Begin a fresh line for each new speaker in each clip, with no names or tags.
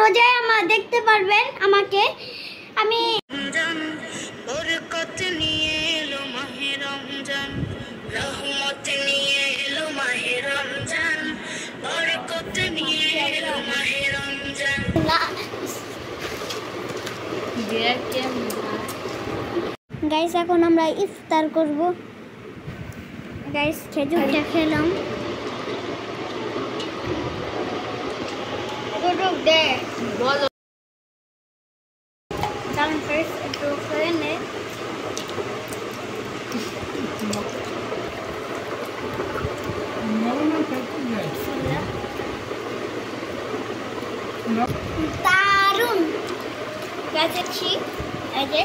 রোজায় আমার দেখতে পারবেন আমাকে। আমি
বরকত নিয়ে এলো মাহে রমজান, রহমত নিয়ে এলো মাহে রমজান, বরকত নিয়ে এলো মাহে রমজান।
গাইস এখন আমরা ইফতার করব। গাইস খেজুরটা খেলাম। বলো কারণ ফার্স্ট একটু খেয়ে নে। দারুন গেছি এই যে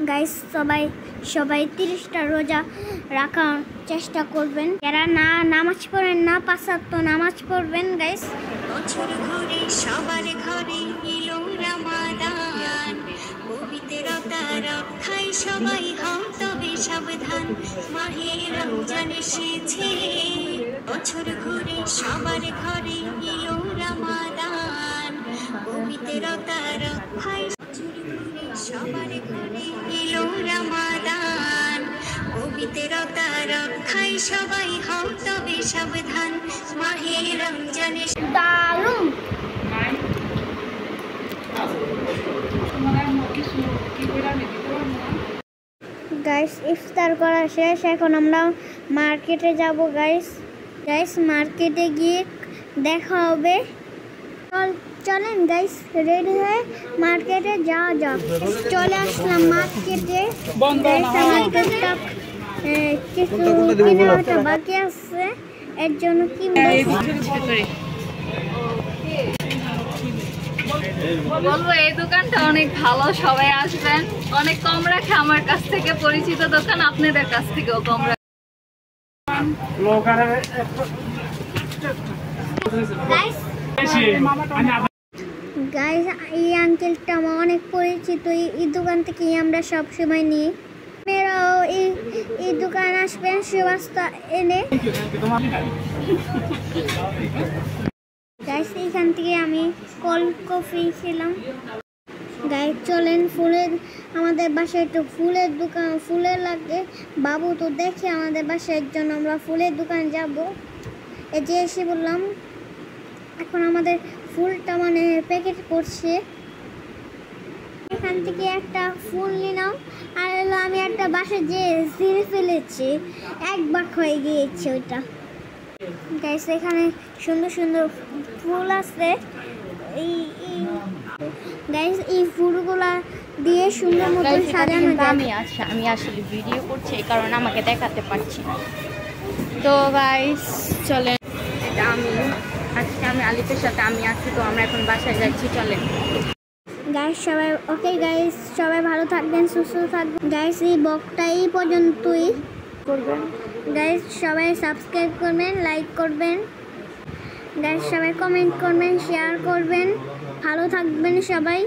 গাইস সবাই 30টা রোজা রাখার চেষ্টা করবেন। যারা নামাজ পড়েন না 5 ওয়াক্ত নামাজ পড়বেন গাইস।
বছর ঘুরে সবার ঘরে এলো রমাদান, পবিত্রতা রক্ষায় সবাই হও তবে সাবধান, মাহে রমজান এসেছে। বছর ঘুরে সবার ঘরে এলো রমাদান, পবিত্রতা রক্ষায় সবার ঘরে এলো রমাদান, পবিত্রতা রক্ষায় সবাই হও তবে সাবধান, মাহে রমজান
দারুন। গাইস ইফতার করা শেষ, এখন আমরা মার্কেটে যাব গাইস। মার্কেটে গিয়ে দেখা হবে। চলেন গাইস রেডি হয়ে মার্কেটে যাওয়া যাক। চলে আসলাম মার্কেটে। কিছু কেনাকাটা বাকি আছে, এর জন্য কি
বলবো এই দোকানটা অনেক ভালো, সবাই আসবেন। অনেক কম রাখে আমার কাছ থেকে, পরিচিত দোকান, আপনাদের কাছ থেকেও কম রাখে।
গাইস এই আঙ্কেলটা আমার অনেক পরিচিত, এই দোকান থেকে আমরা সব সময় নিই। মেয়েরাও এই দোকান আসবেন সুবাস্তা এনে। গাইস এখান থেকে আমি কোল্ড কফি খেলাম। গাইস চলেন আমাদের বাসায় একটু ফুলের দোকান, ফুলের লাগে বাবু তো দেখে আমাদের বাসায় জন্য আমরা ফুলের দোকান যাব। এই যে এসে বললাম, এখন আমাদের ফুলটা মানে প্যাকেট করছে। এখান থেকে একটা ফুল নিলাম, আর হলো আমি একটা বাসায় যে ছিঁড়ে ফেলেছি, এক ভাগ হয়ে গিয়েছে ওইটা। গাইস এখানে সুন্দর সুন্দর ফুল আছে। গাইস এই ফুলগুলা দিয়ে সুন্দর মতো সাজানো যায়।
আমি আসলে ভিডিও করছি, এই কারণে আমাকে দেখাতে পারছি না। তো গাইস চলেন, আজকে আমি আলিফের সাথে আমি আছি, তো আমরা এখন বাসায় যাচ্ছি। চলেন
গাইস সবাই ওকে গাইস সবাই ভালো থাকবেন, সুস্থ থাকবেন। গাইস এই ব্লগটা এই পর্যন্তই করবেন। গাইস সবাই সাবস্ক্রাইব করবেন, লাইক করবেন। গাইস সবাই কমেন্ট করবেন, শেয়ার করবেন। ভালো থাকবেন সবাই।